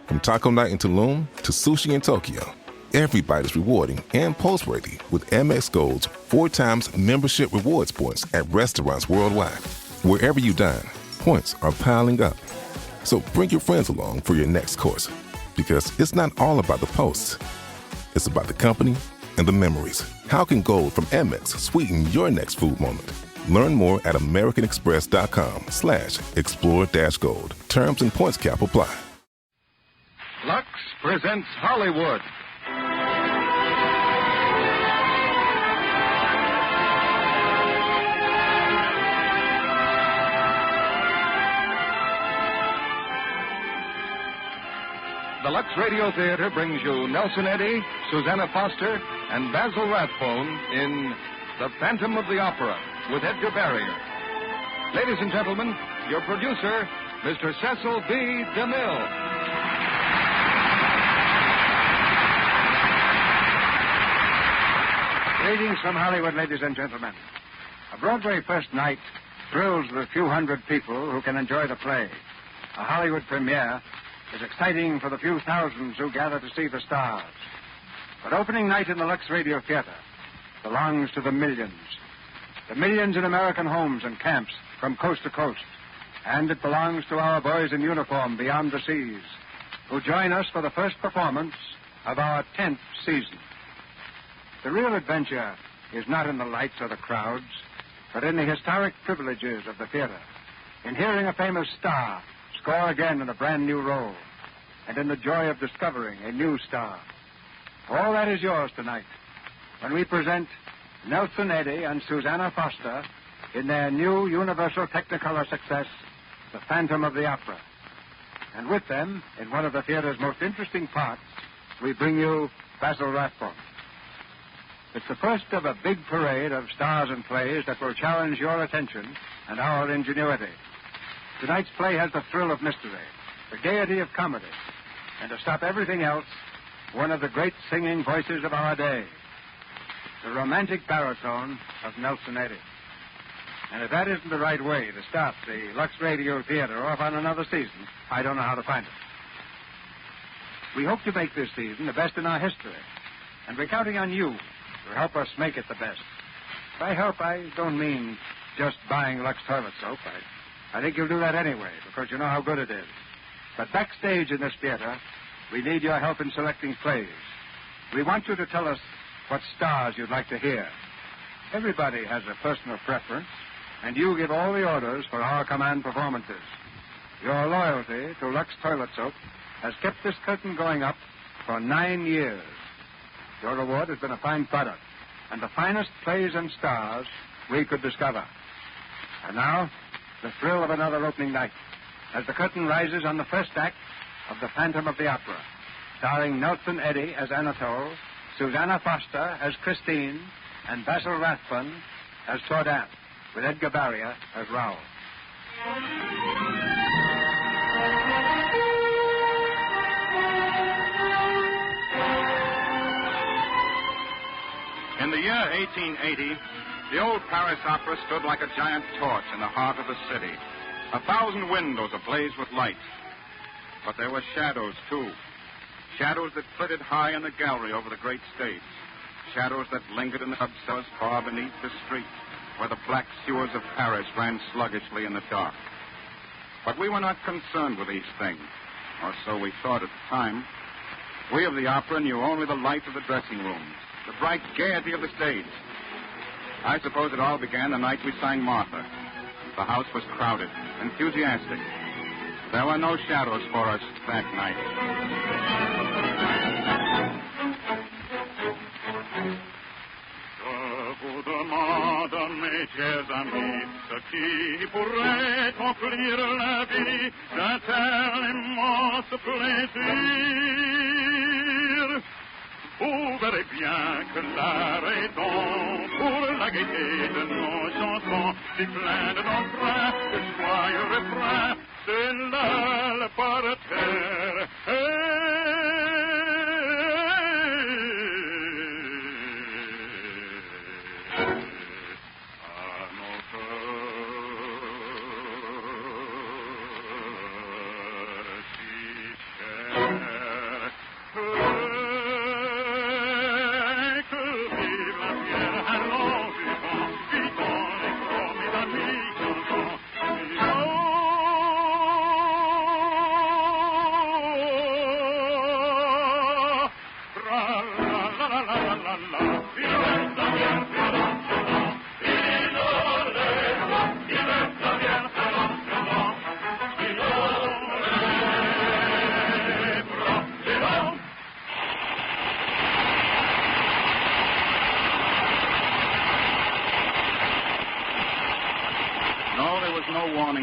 From taco night in Tulum to sushi in Tokyo, every bite is rewarding and post-worthy with Amex Gold's 4 times membership rewards points at restaurants worldwide. Wherever you dine, points are piling up. So bring your friends along for your next course, because it's not all about the posts. It's about the company and the memories. How can gold from Amex sweeten your next food moment? Learn more at americanexpress.com/explore-gold. Terms and points cap apply. Lux presents Hollywood. The Luxe Radio Theater brings you Nelson Eddy, Susanna Foster, and Basil Rathbone in The Phantom of the Opera with Edgar Barrier. Ladies and gentlemen, your producer, Mr. Cecil B. DeMille. Greetings from Hollywood, ladies and gentlemen. A Broadway first night thrills the few hundred people who can enjoy the play. A Hollywood premiere is exciting for the few thousands who gather to see the stars. But opening night in the Luxe Radio Theater belongs to the millions. The millions in American homes and camps from coast to coast. And it belongs to our boys in uniform beyond the seas, who join us for the first performance of our 10th season. The real adventure is not in the lights or the crowds, but in the historic privileges of the theater, in hearing a famous star score again in a brand new role, and in the joy of discovering a new star. All that is yours tonight when we present Nelson Eddy and Susanna Foster in their new Universal Technicolor success, The Phantom of the Opera. And with them, in one of the theater's most interesting parts, we bring you Basil Rathbone. It's the first of a big parade of stars and plays that will challenge your attention and our ingenuity. Tonight's play has the thrill of mystery, the gaiety of comedy, and to stop everything else, one of the great singing voices of our day, the romantic baritone of Nelson Eddy. And if that isn't the right way to start the Luxe Radio Theater off on another season, I don't know how to find it. We hope to make this season the best in our history, and we're counting on you to help us make it the best. By help, I don't mean just buying Lux toilet soap. I think you'll do that anyway, because you know how good it is. But backstage in this theater, we need your help in selecting plays. We want you to tell us what stars you'd like to hear. Everybody has a personal preference, and you give all the orders for our command performances. Your loyalty to Lux toilet soap has kept this curtain going up for 9 years. Your reward has been a fine product, and the finest plays and stars we could discover. And now, the thrill of another opening night, as the curtain rises on the first act of The Phantom of the Opera, starring Nelson Eddy as Anatole, Susanna Foster as Christine, and Basil Rathbone as Claudin, with Edgar Barrier as Raoul. In the year 1880, the old Paris Opera stood like a giant torch in the heart of the city. 1,000 windows ablaze with light. But there were shadows, too. Shadows that flitted high in the gallery over the great stage. Shadows that lingered in the subcellars far beneath the street, where the black sewers of Paris ran sluggishly in the dark. But we were not concerned with these things, or so we thought at the time. We of the opera knew only the light of the dressing rooms, the bright gaiety of the stage. I suppose it all began the night we sang Martha. The house was crowded, enthusiastic. There were no shadows for us that night. Je vous demande, mes chers amis, ce qui pourrait remplir la vie d'un tel immense plaisir. Vous verrez bien que la raison pour la gaieté de nos chansons, si plein de d'emprunt, de joyeux refrains, c'est là le parterre. À nos cœurs si chers.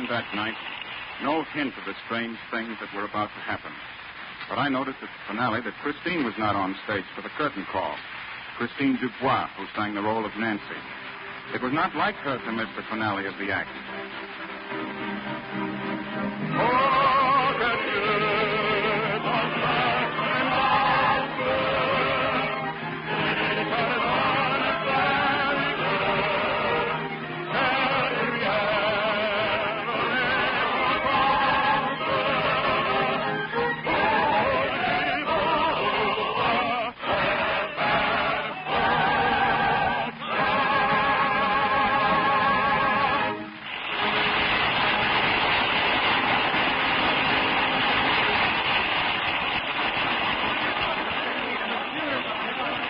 hearing that night no hint of the strange things that were about to happen. But I noticed at the finale that Christine was not on stage for the curtain call. Christine Dubois, who sang the role of Nancy. It was not like her to miss the finale of the act.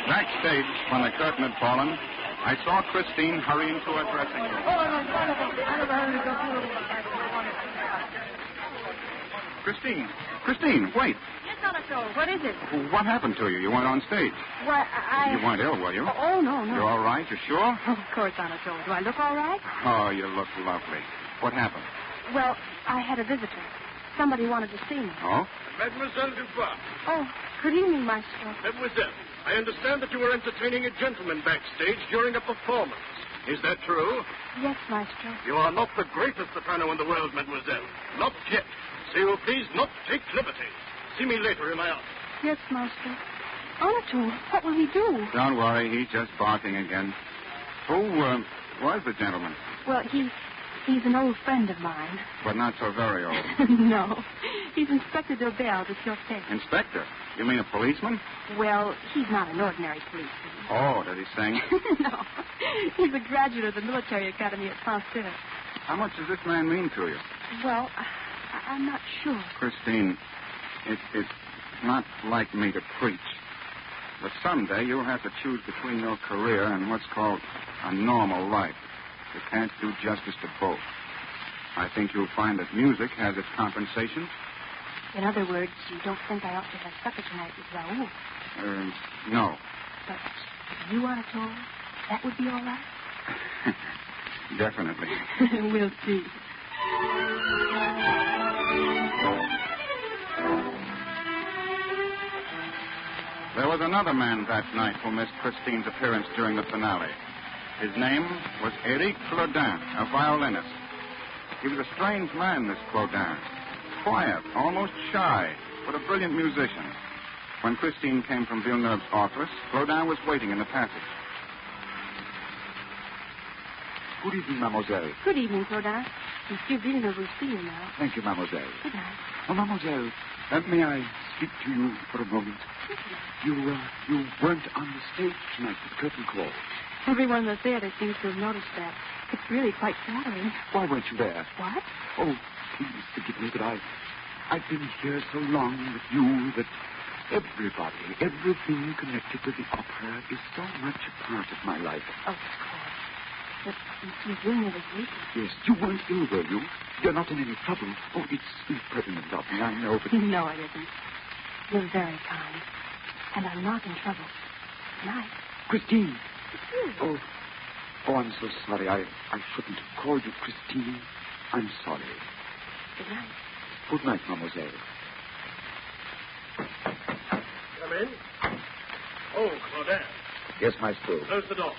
Backstage, when the curtain had fallen, I saw Christine hurry into her dressing room. Christine, wait. Yes, Anatole, what is it? What happened to you? You weren't on stage. Why, You weren't ill, were you? Oh, no. You're all right? You sure? Of course, Anatole. Do I look all right? Oh, you look lovely. What happened? Well, I had a visitor. Somebody wanted to see me. Oh? Mademoiselle Dubois. Oh, good evening, Maestro. Mademoiselle, I understand that you were entertaining a gentleman backstage during a performance. Is that true? Yes, Maestro. You are not the greatest soprano in the world, mademoiselle. Not yet. So you please not take liberty. See me later in my office. Yes, Maestro. Anatole, what will he do? Don't worry, he's just barking again. Who was the gentleman? Well, he's an old friend of mine. But not so very old. No. He's Inspector Daubert de Sûreté. Inspector? You mean a policeman? Well, he's not an ordinary policeman. Oh, does he sing? No. He's a graduate of the military academy at Saint-Cyr. How much does this man mean to you? Well, I'm not sure. Christine, it's not like me to preach. But someday you'll have to choose between your career and what's called a normal life. You can't do justice to both. I think you'll find that music has its compensations. In other words, you don't think I ought to have supper tonight with Raoul? No. But you, Anatole, that would be all right? Definitely. We'll see. There was another man that night who missed Christine's appearance during the finale. His name was Eric Claudin, a violinist. He was a strange man, this Claudin. Quiet, almost shy, but a brilliant musician. When Christine came from Villeneuve's office, Claudin was waiting in the passage. Good evening, mademoiselle. Good evening, Claudin. Monsieur Villeneuve will see you now. Thank you, mademoiselle. Good night. Oh, mademoiselle, may I speak to you for a moment? You weren't on the stage tonight for the curtain call. Everyone in the theater seems to have noticed that. It's really quite flattering. Why weren't you there? What? Oh, please forgive me, but I've been here so long with you that everything connected to the opera is so much a part of my life. Of course. But Monsieur Villeneuve is weak. Yes, you weren't ill, were you? You're not in any trouble. Oh, it's impertinent of me, I know, but... No, it isn't. You're very kind. And I'm not in trouble. Night. Christine. Oh, I'm so sorry. I shouldn't have called you Christine. I'm sorry. Good night. Good night, mademoiselle. Come in. Oh, Claudin. Yes, maestro. Close the door.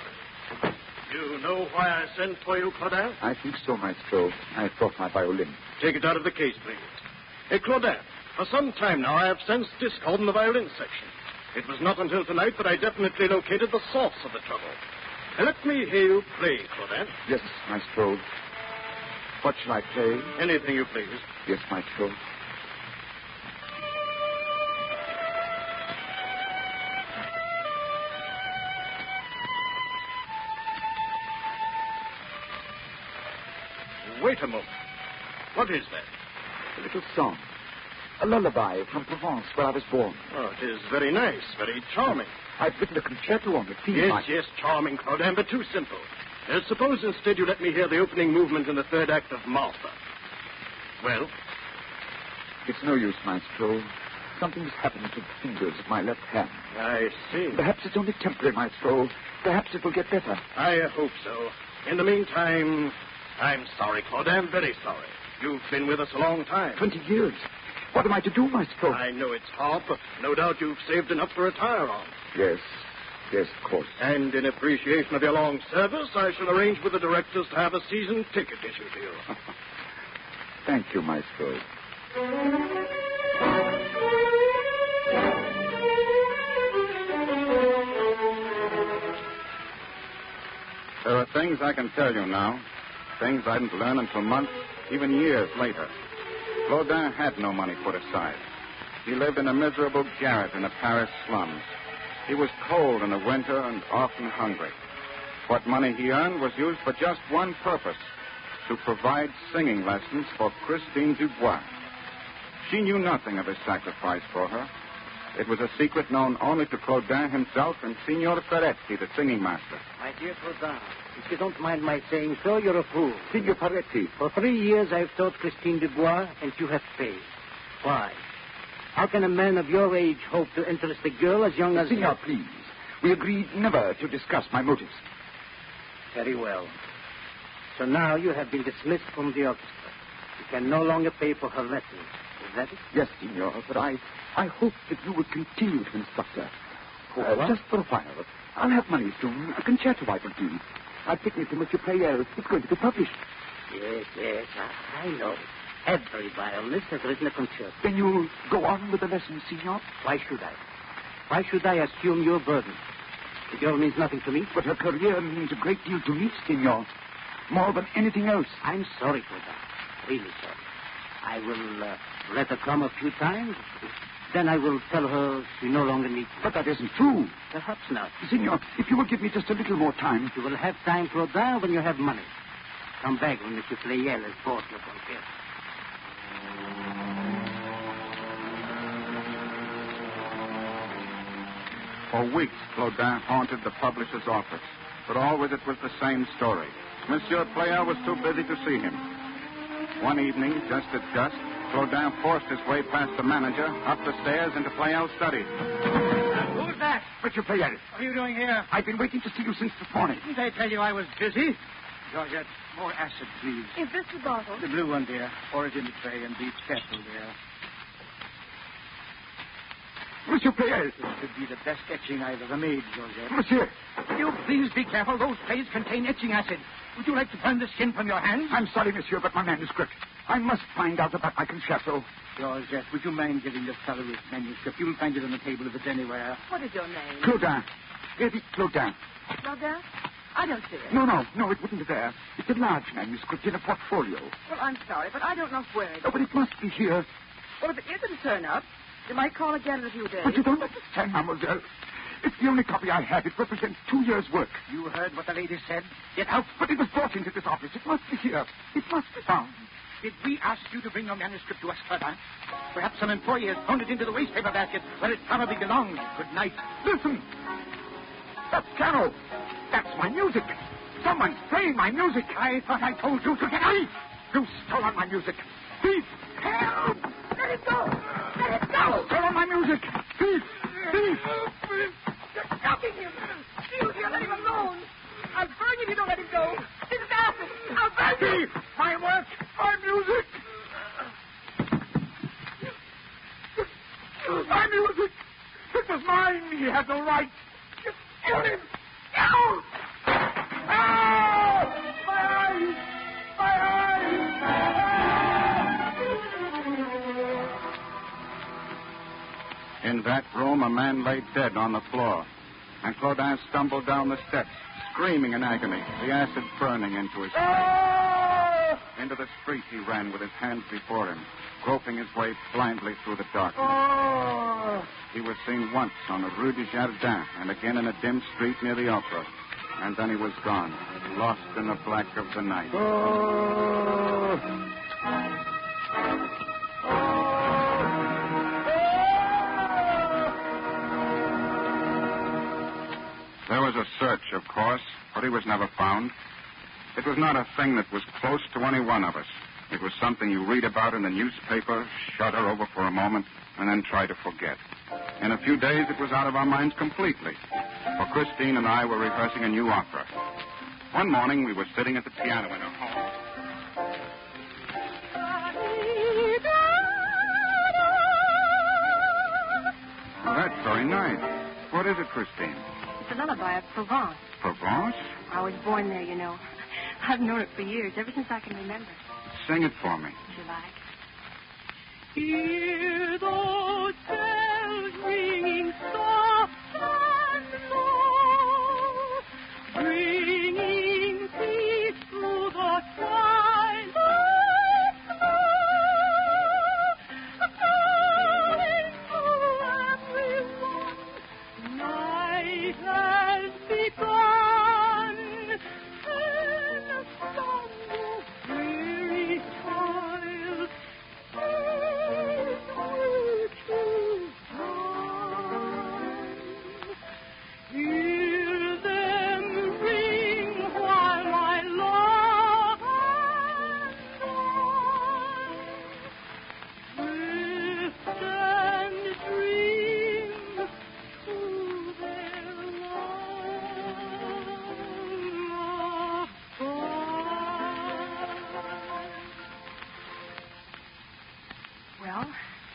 You know why I sent for you, Claudin? I think so, maestro. I brought my violin. Take it out of the case, please. Hey, Claudin, for some time now I have sensed discord in the violin section. It was not until tonight that I definitely located the source of the trouble. Let me hear you play, Claudin. Yes, maestro. What shall I play? Anything you please. Yes, maestro. Wait a moment. What is that? A little song. A lullaby from Provence, where I was born. Oh, it is very nice, very charming. I've written a concerto on the theme. Yes, charming, Claudin, but too simple. Suppose instead you let me hear the opening movement in the third act of Martha. Well? It's no use, maestro. Something's happened to the fingers of my left hand. I see. Perhaps it's only temporary, maestro. Perhaps it will get better. I hope so. In the meantime, I'm sorry, Claudin, very sorry. You've been with us a long time. 20 years. What am I to do, Maestro? I know it's hard, but no doubt you've saved enough to retire on. Yes, of course. And in appreciation of your long service, I shall arrange with the directors to have a season ticket issued to you. Thank you, Maestro. There are things I can tell you now, things I didn't learn until months, even years later. Claudin had no money put aside. He lived in a miserable garret in the Paris slums. He was cold in the winter and often hungry. What money he earned was used for just one purpose, to provide singing lessons for Christine Dubois. She knew nothing of his sacrifice for her. It was a secret known only to Claudin himself and Signor Ferretti, the singing master. My dear Claudin, if you don't mind my saying so, you're a fool. Signor Ferretti. For 3 years I've taught Christine Dubois, and you have paid. Why? How can a man of your age hope to interest a girl as young as... Signor, please. We agreed never to discuss my motives. Very well. So now you have been dismissed from the orchestra. You can no longer pay for her lessons. Is that it? Yes, Signor, but I hope that you will continue to instruct her. What? Just for a while. I'll have money soon. A concerto I will do. I've taken it to Monsieur Pleyel. It's going to be published. Yes, I know. Every violinist has written a concerto. Then you'll go on with the lessons, Signor? Why should I? Why should I assume your burden? The girl means nothing to me. But her career means a great deal to me, Signor. More than anything else. I'm sorry for that. Really sorry. I will let her come a few times. Then I will tell her she no longer needs me. But that isn't true. Perhaps not. Signor, if you will give me just a little more time. You will have time, Claudin, when you have money. Come back when Monsieur Pleyel has bought your concerto. For weeks, Claudin haunted the publisher's office, but always it was the same story. Monsieur Pleyel was too busy to see him. One evening, just at dusk, Claudin forced his way past the manager, up the stairs into Pleyel's study. Who's that? Monsieur Pleyel. What are you doing here? I've been waiting to see you since this morning. Didn't I tell you I was busy? Georgette, more acid, please. Is this the bottle? The blue one, dear. Pour it in the tray and be careful, dear. Monsieur Pleyel. This could be the best etching I've ever made, Georgette. Monsieur. Will you please be careful? Those trays contain etching acid. Would you like to burn the skin from your hands? I'm sorry, monsieur, but my manuscript. I must find out about my concerto. Georgette, would you mind giving the fellow his manuscript? You'll find it on the table if it's anywhere. What is your name? Claudin. Eric Claudin. Claudin? I don't see it. No, it wouldn't be there. It's a large manuscript in a portfolio. Well, I'm sorry, but I don't know where it is. Oh, but it must be here. Well, if it isn't turn up, you might call again in a few days. But you don't understand, mademoiselle. It's the only copy I have. It represents 2 years' work. You heard what the lady said? Get out. But it was brought into this office. It must be here. It must be found. Did we ask you to bring your manuscript to us, Claudin? Perhaps some employee has thrown it into the wastepaper basket where it probably belongs. Good night. Listen. That's piano. That's my music. Someone's playing my music. I thought I told you to get out. You stole my music. Thief. Help! Let it go! Let it go! You stole my music. Thief. Thief. You're stopping him. You let him alone. I'll burn you if you don't let him go. This is acid. I'll burn you. Thief. My work. My music. My music. It was mine. He had no right. Kill him. No! Ah! My eyes. My eyes. In that room, a man lay dead on the floor, and Claudin stumbled down the steps, screaming in agony, the acid burning into his face. Into the street he ran with his hands before him, groping his way blindly through the darkness. He was seen once on the Rue du Jardin and again in a dim street near the opera. And then he was gone, lost in the black of the night. There was a search, of course, but he was never found. It was not a thing that was close to any one of us. It was something you read about in the newspaper, shudder over for a moment, and then try to forget. In a few days, it was out of our minds completely. For Christine and I were rehearsing a new opera. One morning, we were sitting at the piano in her home. that's very nice. What is it, Christine? It's a lullaby of Provence. Provence? I was born there, you know. I've known it for years, ever since I can remember. Sing it for me. Would you like? Hear those bells ringing soft and low, bringing peace through the twilight glow, calling to everyone, night has begun, and from the weary toil hear them ring while my love drift and dream through their long Well?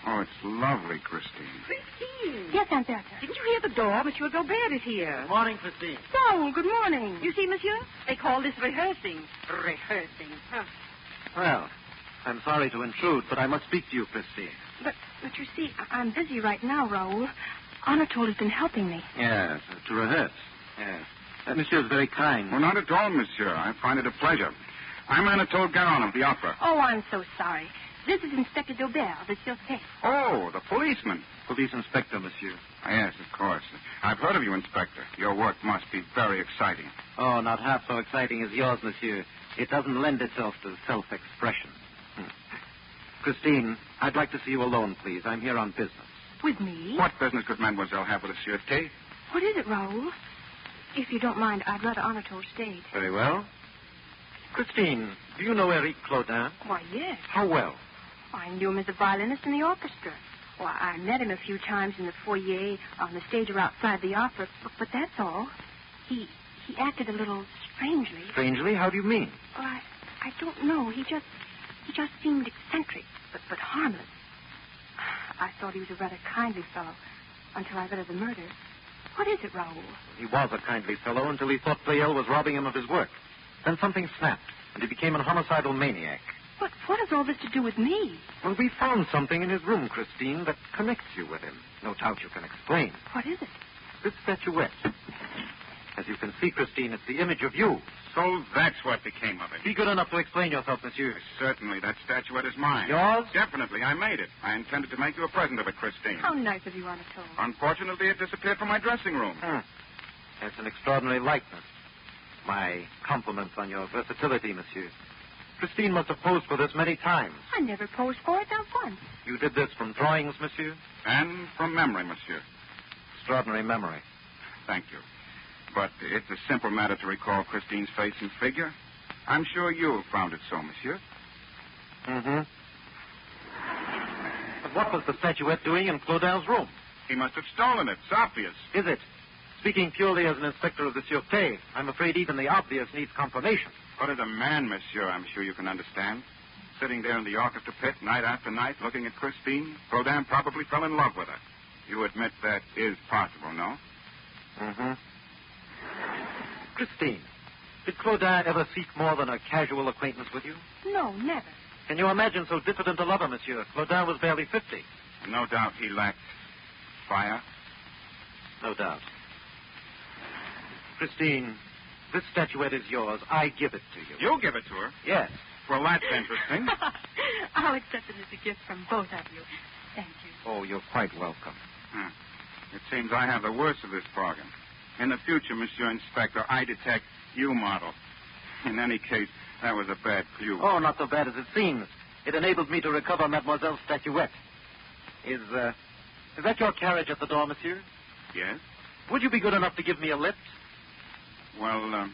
Oh, it's lovely, Christine. Christine. Yes, Aunt Bertha. Didn't you hear the door? Monsieur Daubert is here. Good morning, Christine. Oh, good morning. You see, monsieur, they call this rehearsing. Rehearsing. Huh. Well, I'm sorry to intrude, but I must speak to you, Christine. But you see, I'm busy right now, Raoul. Anatole has been helping me. Yes, to rehearse. Yes. Monsieur is very kind. Well, not at all, monsieur. I find it a pleasure. I'm Anatole Garin of the opera. Oh, I'm so sorry. This is Inspector Daubert of the Sûreté. Oh, the policeman. Police inspector, monsieur. Yes, of course. I've heard of you, Inspector. Your work must be very exciting. Oh, not half so exciting as yours, monsieur. It doesn't lend itself to self-expression. Christine, I'd like to see you alone, please. I'm here on business. With me? What business could mademoiselle have with the Sûreté? What is it, Raoul? If you don't mind, I'd rather Anatole stayed. Very well. Christine, do you know Eric Claudin? Why, yes. How well? I knew him as a violinist in the orchestra. Well, I met him a few times in the foyer, on the stage or outside the opera, but that's all. He acted a little strangely. Strangely? How do you mean? Well, I don't know. He just seemed eccentric, but harmless. I thought he was a rather kindly fellow until I read of the murder. What is it, Raoul? He was a kindly fellow until he thought Pleyel was robbing him of his work. Then something snapped, and he became a homicidal maniac. But what has all this to do with me? Well, we found something in his room, Christine, that connects you with him. No doubt you can explain. What is it? This statuette. As you can see, Christine, it's the image of you. So that's what became of it. Be good enough to explain yourself, monsieur. Certainly, that statuette is mine. Yours? Definitely, I made it. I intended to make you a present of it, Christine. How nice of you, Anatole. Unfortunately, it disappeared from my dressing room. That's an extraordinary likeness. My compliments on your versatility, monsieur. Christine must have posed for this many times. I never posed for it, not once. You did this from drawings, monsieur? And from memory, monsieur. Extraordinary memory. Thank you. But it's a simple matter to recall Christine's face and figure. I'm sure you found it so, monsieur. Mm-hmm. But what was the statuette doing in Claudin's room? He must have stolen it. It's obvious. Is it? Speaking purely as an inspector of the Sûreté, I'm afraid even the obvious needs confirmation. But as a man, monsieur, I'm sure you can understand. Sitting there in the orchestra pit night after night looking at Christine, Claudin probably fell in love with her. You admit that is possible, no? Mm-hmm. Christine, did Claudin ever seek more than a casual acquaintance with you? No, never. Can you imagine so diffident a lover, monsieur? Claudin was barely 50. No doubt he lacked fire. No doubt. Christine, this statuette is yours. I give it to you. You'll give it to her? Yes. Well, that's interesting. I'll accept it as a gift from both of you. Thank you. Oh, you're quite welcome. It seems I have the worst of this bargain. In the future, Monsieur Inspector, I detect you model. In any case, that was a bad clue. Oh, not so bad as it seems. It enabled me to recover Mademoiselle's statuette. Is that your carriage at the door, monsieur? Yes? Would you be good enough to give me a lift? Well,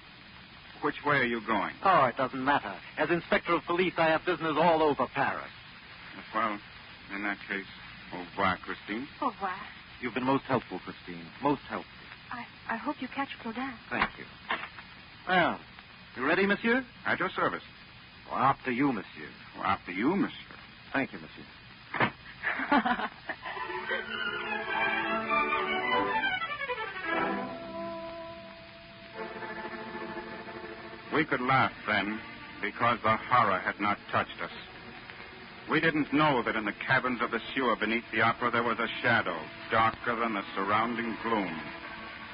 which way are you going? Oh, it doesn't matter. As inspector of police, I have business all over Paris. Well, in that case, au revoir, Christine. Au revoir. You've been most helpful, Christine. Most helpful. I hope you catch Claudin. Thank you. Well, you ready, monsieur? At your service. Well, after you, monsieur. Well, after you, monsieur. Thank you, monsieur. We could laugh then because the horror had not touched us. We didn't know that in the caverns of the sewer beneath the opera there was a shadow, darker than the surrounding gloom.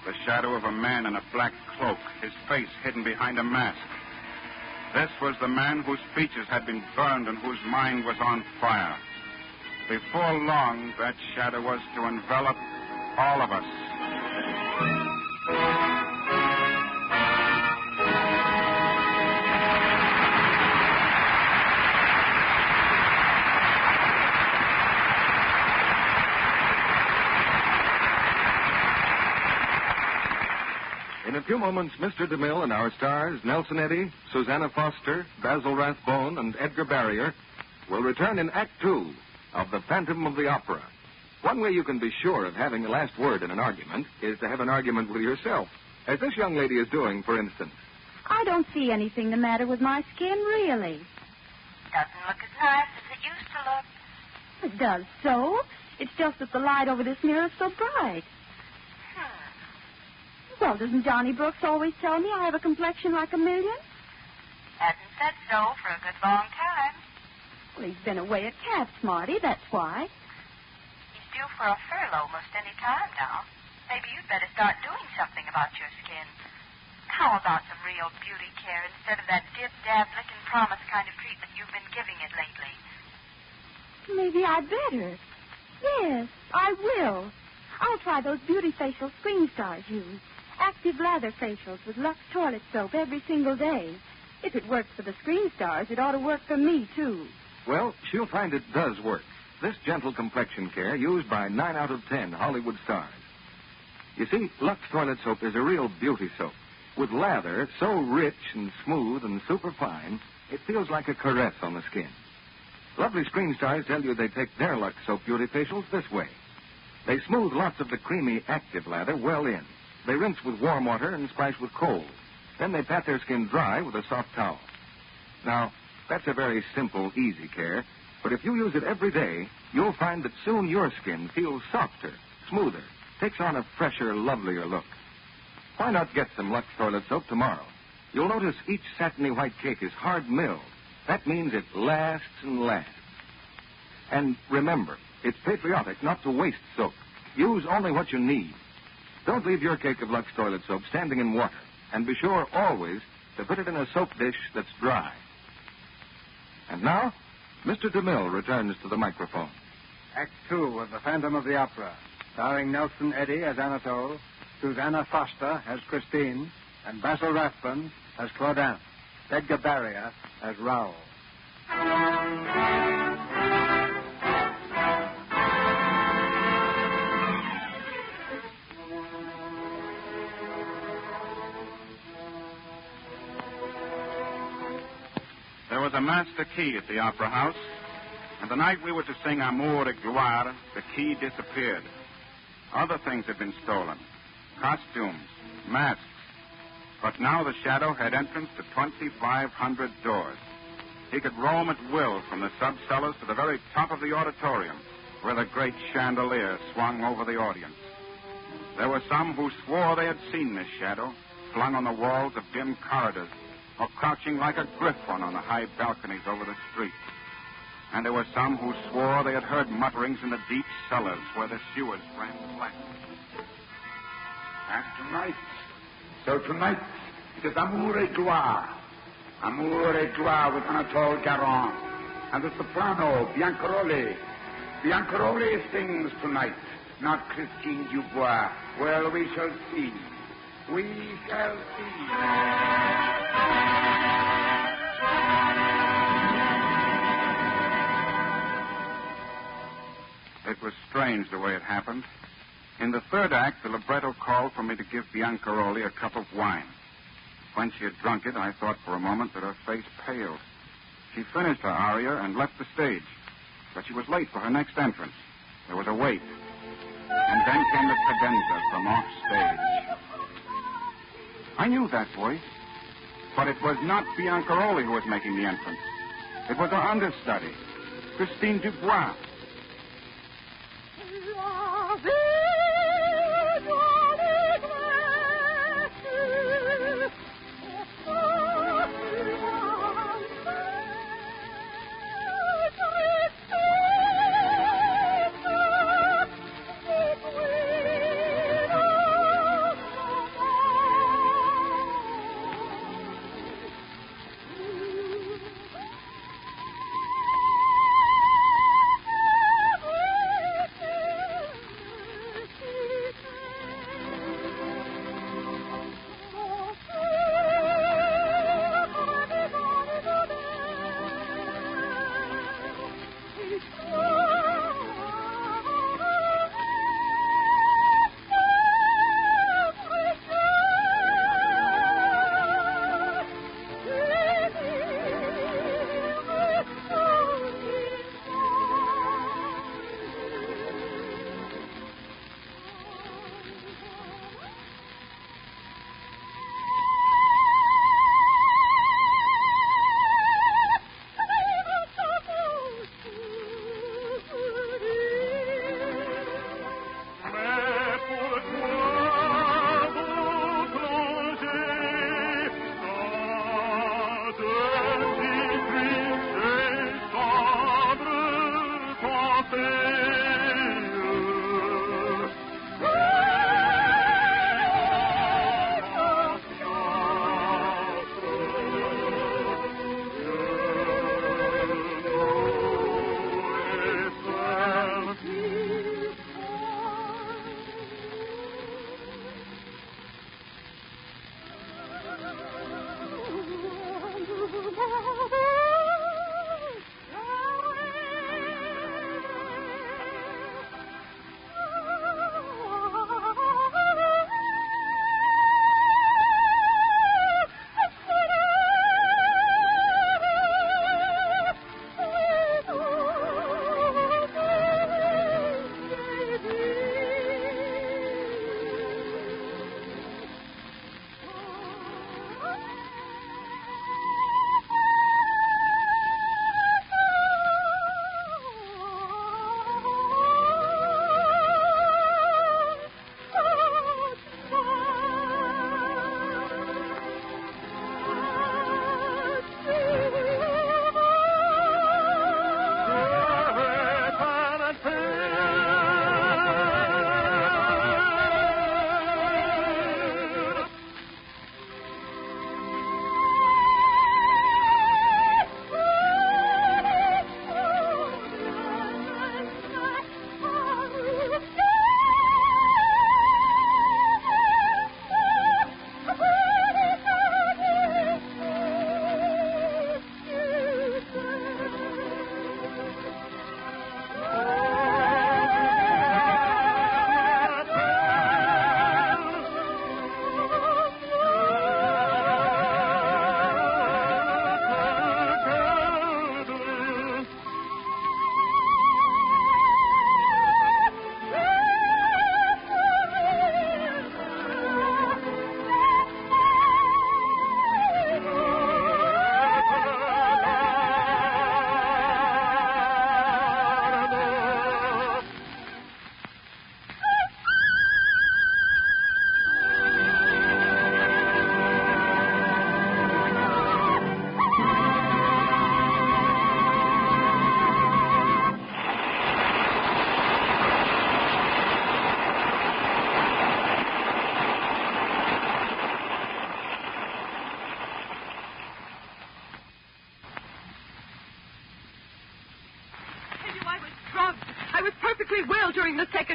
The shadow of a man in a black cloak, his face hidden behind a mask. This was the man whose features had been burned and whose mind was on fire. Before long, that shadow was to envelop all of us. In a few moments, Mr. DeMille and our stars, Nelson Eddy, Susanna Foster, Basil Rathbone, and Edgar Barrier, will return in Act Two of The Phantom of the Opera. One way you can be sure of having the last word in an argument is to have an argument with yourself, as this young lady is doing, for instance. I don't see anything the matter with my skin, really. Doesn't look as nice as it used to look. It does so. It's just that the light over this mirror is so bright. Well, doesn't Johnny Brooks always tell me I have a complexion like a million? Hasn't said so for a good long time. Well, he's been away at camp, Smarty, that's why. He's due for a furlough most any time now. Maybe you'd better start doing something about your skin. How about some real beauty care instead of that dib-dab, lick-and-promise kind of treatment you've been giving it lately? Maybe I'd better. Yes, I will. I'll try those beauty facials Screen Stars use. Active lather facials with Lux toilet soap every single day. If it works for the Screen Stars, it ought to work for me, too. Well, she'll find it does work. This gentle complexion care used by 9 out of 10 Hollywood stars. You see, Lux toilet soap is a real beauty soap. With lather so rich and smooth and superfine, it feels like a caress on the skin. Lovely Screen Stars tell you they take their Lux soap beauty facials this way. They smooth lots of the creamy active lather well in. They rinse with warm water and splash with cold. Then they pat their skin dry with a soft towel. Now, that's a very simple, easy care, but if you use it every day, you'll find that soon your skin feels softer, smoother, takes on a fresher, lovelier look. Why not get some Lux toilet soap tomorrow? You'll notice each satiny white cake is hard milled. That means it lasts and lasts. And remember, it's patriotic not to waste soap. Use only what you need. Don't leave your cake of Lux toilet soap standing in water. And be sure always to put it in a soap dish that's dry. And now, Mr. DeMille returns to the microphone. Act Two of The Phantom of the Opera, starring Nelson Eddy as Anatole, Susanna Foster as Christine, and Basil Rathbone as Claudin, Edgar Barrier as Raoul. There was a master key at the Opera House, and the night we were to sing Amour et Gloire, the key disappeared. Other things had been stolen. Costumes, masks. But now the shadow had entrance to 2,500 doors. He could roam at will from the sub-cellars to the very top of the auditorium, where the great chandelier swung over the audience. There were some who swore they had seen this shadow, flung on the walls of dim corridors, or crouching like a griffon on the high balconies over the street. And there were some who swore they had heard mutterings in the deep cellars where the sewers ran flat. And tonight, it is Amour et Gloire. Amour et Gloire with Anatole Garin. And the soprano, Biancaroli. Biancaroli sings tonight, not Christine Dubois. Well, we shall see. We shall see. It was strange the way it happened. In the third act, the libretto called for me to give Biancaroli a cup of wine. When she had drunk it, I thought for a moment that her face paled. She finished her aria and left the stage, but she was late for her next entrance. There was a wait. And then came the cadenza from off stage. I knew that voice, but it was not Biancaroli who was making the entrance. It was her understudy, Christine Dubois.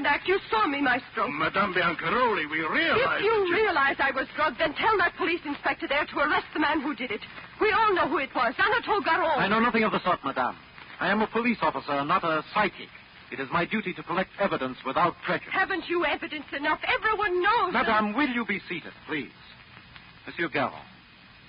second act. You saw me, Maestro. Madame Biancaroli, we realize... If you realize I was drugged, then tell that police inspector there to arrest the man who did it. We all know who it was. Anatole Garin. I know nothing of the sort, madame. I am a police officer, not a psychic. It is my duty to collect evidence without prejudice. Haven't you evidence enough? Everyone knows. Madame, will you be seated, please? Monsieur Garin,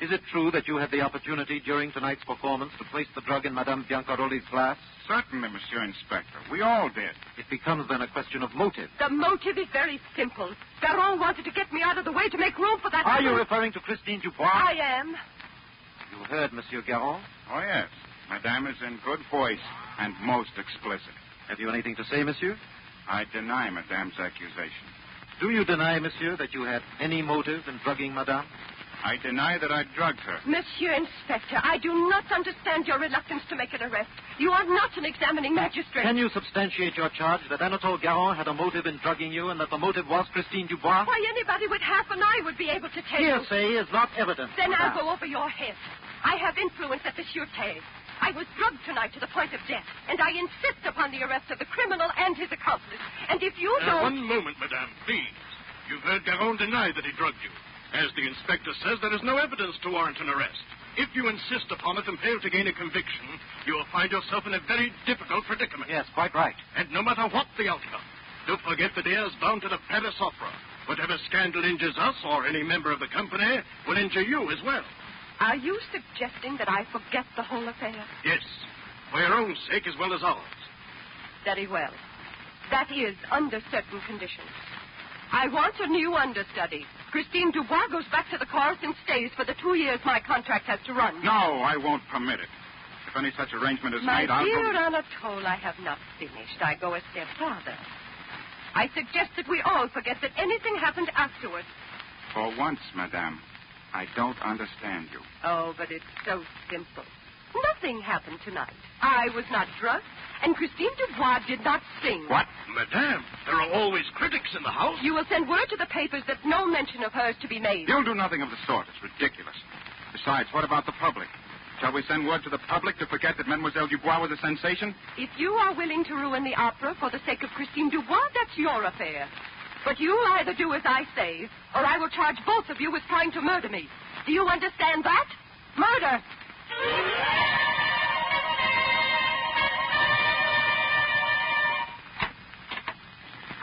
is it true that you had the opportunity during tonight's performance to place the drug in Madame Biancaroli's glass? Certainly, Monsieur Inspector. We all did. It becomes then a question of motive. The motive is very simple. Garin wanted to get me out of the way to make room for that... Are you referring to Christine Dubois? I am. You heard, Monsieur Garin? Oh, yes. Madame is in good voice and most explicit. Have you anything to say, monsieur? I deny Madame's accusation. Do you deny, monsieur, that you had any motive in drugging Madame? I deny that I drugged her. Monsieur Inspector, I do not understand your reluctance to make an arrest. You are not an examining magistrate. Can you substantiate your charge that Anatole Garin had a motive in drugging you and that the motive was Christine Dubois? Why, anybody with half an eye would be able to tell you. Hearsay is not evidence. Then I'll go over your head. I have influence at the Sûreté. I was drugged tonight to the point of death, and I insist upon the arrest of the criminal and his accomplice. And if you don't... One moment, madame, please. You've heard Garon deny that he drugged you. As the inspector says, there is no evidence to warrant an arrest. If you insist upon it and fail to gain a conviction, you will find yourself in a very difficult predicament. Yes, quite right. And no matter what the outcome, don't forget that he is bound to the Paris Opera. Whatever scandal injures us or any member of the company will injure you as well. Are you suggesting that I forget the whole affair? Yes, for your own sake as well as ours. Very well. That is, under certain conditions. I want a new understudy. Christine Dubois goes back to the chorus and stays for the 2 years my contract has to run. No, I won't permit it. If any such arrangement is My made, I'll... dear Anatole, I have not finished. I go a step farther. I suggest that we all forget that anything happened afterwards. For once, Madame, I don't understand you. Oh, but it's so simple. Nothing happened tonight. I was not drugged, and Christine Dubois did not sing. What? Madame, there are always critics in the house. You will send word to the papers that no mention of her is to be made. You'll do nothing of the sort. It's ridiculous. Besides, what about the public? Shall we send word to the public to forget that Mademoiselle Dubois was a sensation? If you are willing to ruin the opera for the sake of Christine Dubois, that's your affair. But you'll either do as I say, or I will charge both of you with trying to murder me. Do you understand that? Murder!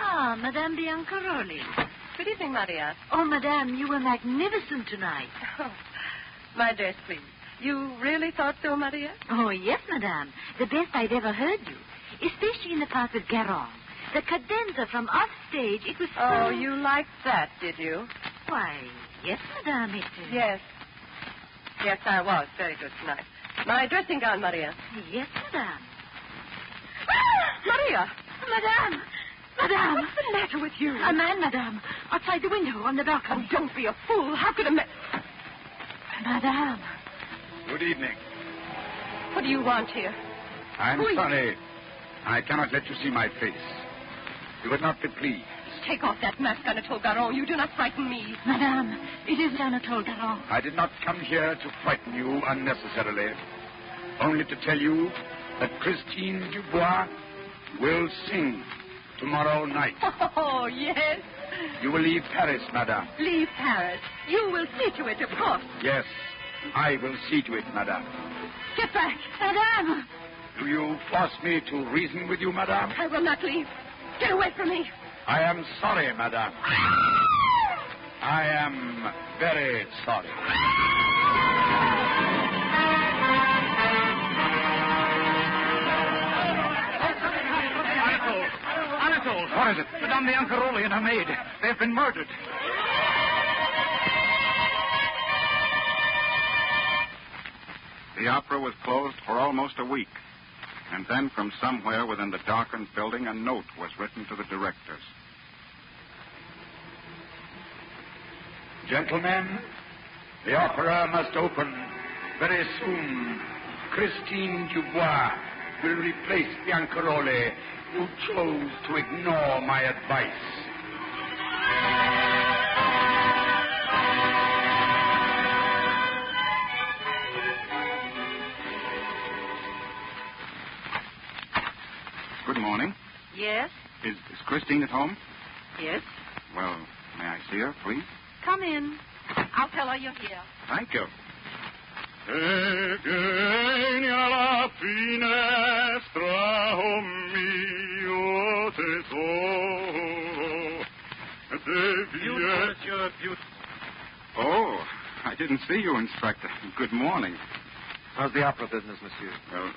Ah, Madame Biancaroli. Good evening, Maria. Oh, Madame, you were magnificent tonight. Oh, my dress, please. You really thought so, Maria? Oh, yes, Madame. The best I've ever heard you, especially in the part with Garon. The cadenza from off stage, it was so... Oh, you liked that, did you? Why, yes, Madame, it... Yes. Yes, I was very good tonight. My dressing gown, Maria. Yes, Madame. Maria! Madame! Madame! What's the matter with you? A man, Madame, outside the window on the balcony. Oh, don't be a fool. How could a man... Madame. Good evening. What do you want here? I'm sorry. I cannot let you see my face. You would not be pleased. Take off that mask, Anatole Garin. You do not frighten me. Madame, it is Anatole Garin. I did not come here to frighten you unnecessarily. Only to tell you that Christine Dubois will sing tomorrow night. Oh, yes. You will leave Paris, Madame. Leave Paris. You will see to it, of course. Yes, I will see to it, Madame. Get back. Madame! Do you force me to reason with you, Madame? I will not leave. Get away from me. I am sorry, Madame. I am very sorry. Anatole! What is it? Madame Biancaroli and her maid. They've been murdered. The opera was closed for almost a week. And then from somewhere within the darkened building, a note was written to the directors. Gentlemen, the opera must open very soon. Christine Dubois will replace Biancaroli, who chose to ignore my advice. Good morning. Yes? Is Christine at home? Yes? Well, may I see her, please? Come in. I'll tell her you're here. Thank you. Vieni alla finestra, oh mio tesoro. You're beautiful. Oh, I didn't see you, Inspector. Good morning. How's the opera business, monsieur?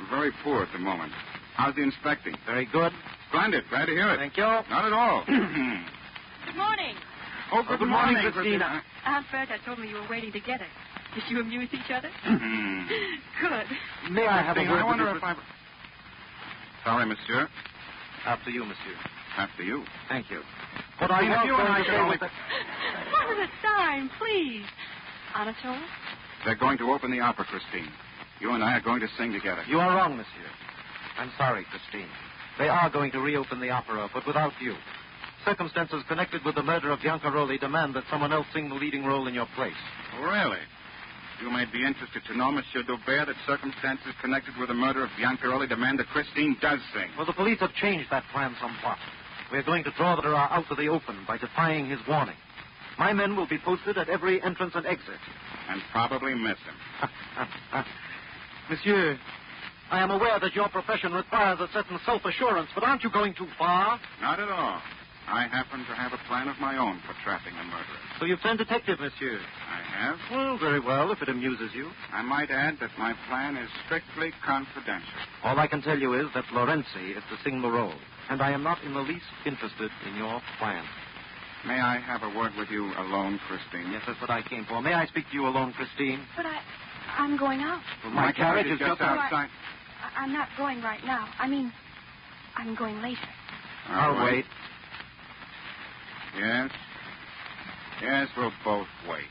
Very poor at the moment. How's the inspecting? Very good. Splendid. Glad to hear it. Thank you. Not at all. Good morning. Oh, good morning, Christina. Aunt Bertha told me you were waiting together. Did you amuse each other? Mm-hmm. Good. May I have a word I wonder with if I... Sorry, monsieur. After you, monsieur. After you. Thank you. What I If want you and I to could say only... was that... One at a time, please. Anatole? They're going to open the opera, Christine. You and I are going to sing together. You are wrong, monsieur. I'm sorry, Christine. They are going to reopen the opera, but without you. Circumstances connected with the murder of Biancaroli demand that someone else sing the leading role in your place. Really? You may be interested to know, Monsieur Daubert, that circumstances connected with the murder of Biancaroli demand that Christine does sing. Well, the police have changed that plan somewhat. We're going to draw the Dara out to the open by defying his warning. My men will be posted at every entrance and exit. And probably miss him. Monsieur, I am aware that your profession requires a certain self-assurance, but aren't you going too far? Not at all. I happen to have a plan of my own for trapping a murderer. So you've turned detective, monsieur. I have. Well, very well, if it amuses you. I might add that my plan is strictly confidential. All I can tell you is that Lorenzi is to sing the role, and I am not in the least interested in your plan. May I have a word with you alone, Christine? Yes, that's what I came for. May I speak to you alone, Christine? But I'm going out. Well, my carriage is just outside. I'm not going right now. I mean, I'm going later. I'll wait. Yes? Yes, we'll both wait.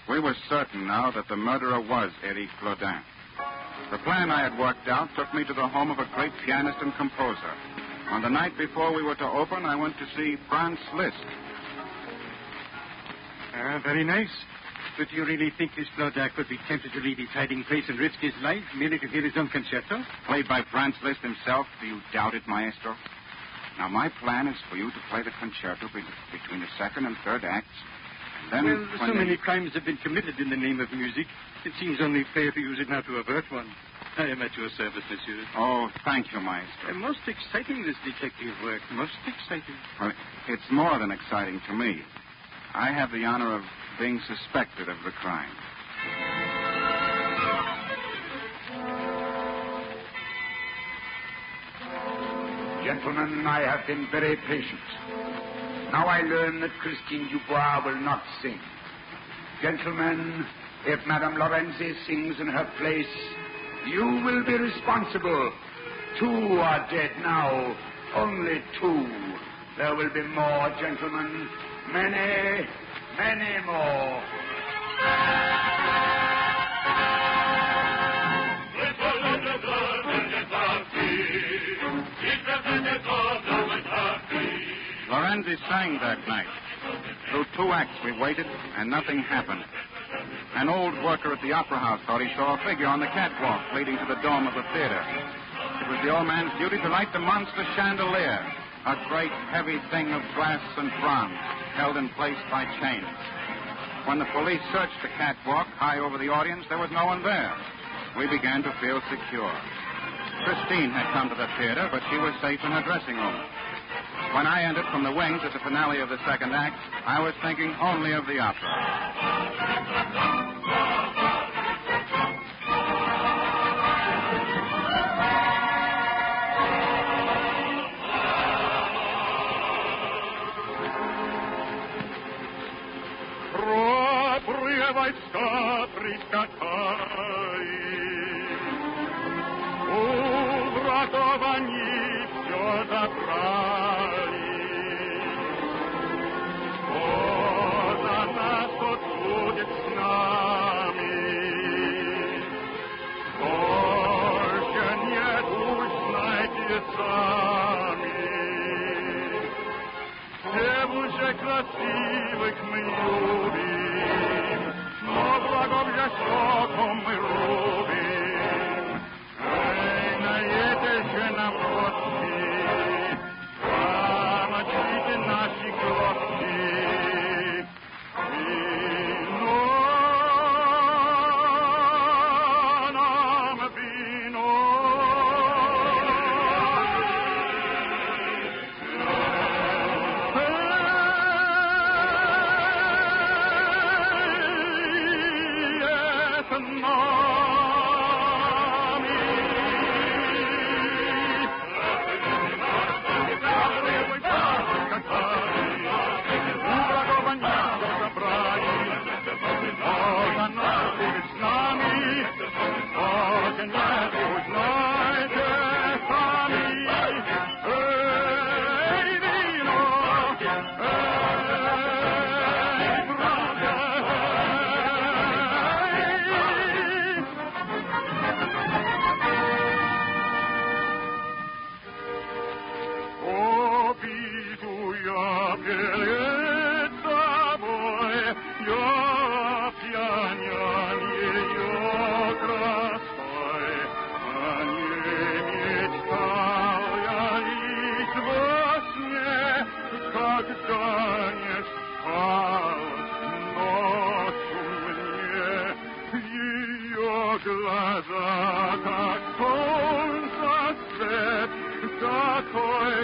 We were certain now that the murderer was Eric Claudin. The plan I had worked out took me to the home of a great pianist and composer. On the night before we were to open, I went to see Franz Liszt. Very nice. But do you really think this Claudin could be tempted to leave his hiding place and risk his life merely to hear his own concerto? Played by Franz Liszt himself. Do you doubt it, maestro? Now, my plan is for you to play the concerto between the second and third acts. Then well, so many crimes have been committed in the name of music. It seems only fair to use it now to avert one. I am at your service, monsieur. Oh, thank you, maestro. Most exciting, this detective work. Most exciting. Well, it's more than exciting to me. I have the honor of being suspected of the crime. Gentlemen, I have been very patient. Now I learn that Christine Dubois will not sing. Gentlemen, if Madame Lorenzi sings in her place, you will be responsible. 2 are dead now. Only 2. There will be more, gentlemen. Many, many more. Lorenzi sang that night. Through 2 acts we waited, and nothing happened. An old worker at the opera house thought he saw a figure on the catwalk leading to the dome of the theater. It was the old man's duty to light the monster chandelier, a great heavy thing of glass and bronze, held in place by chains. When the police searched the catwalk high over the audience, there was no one there. We began to feel secure. Christine had come to the theater, but she was safe in her dressing room. When I entered from the wings at the finale of the second act, I was thinking only of the opera. Войска прискакали, у врагов они все забрали. Что за нас тут будет с нами? Только нет уж знайте сами. Все уже красивых мы любим, но врагов жестоком мы рубим.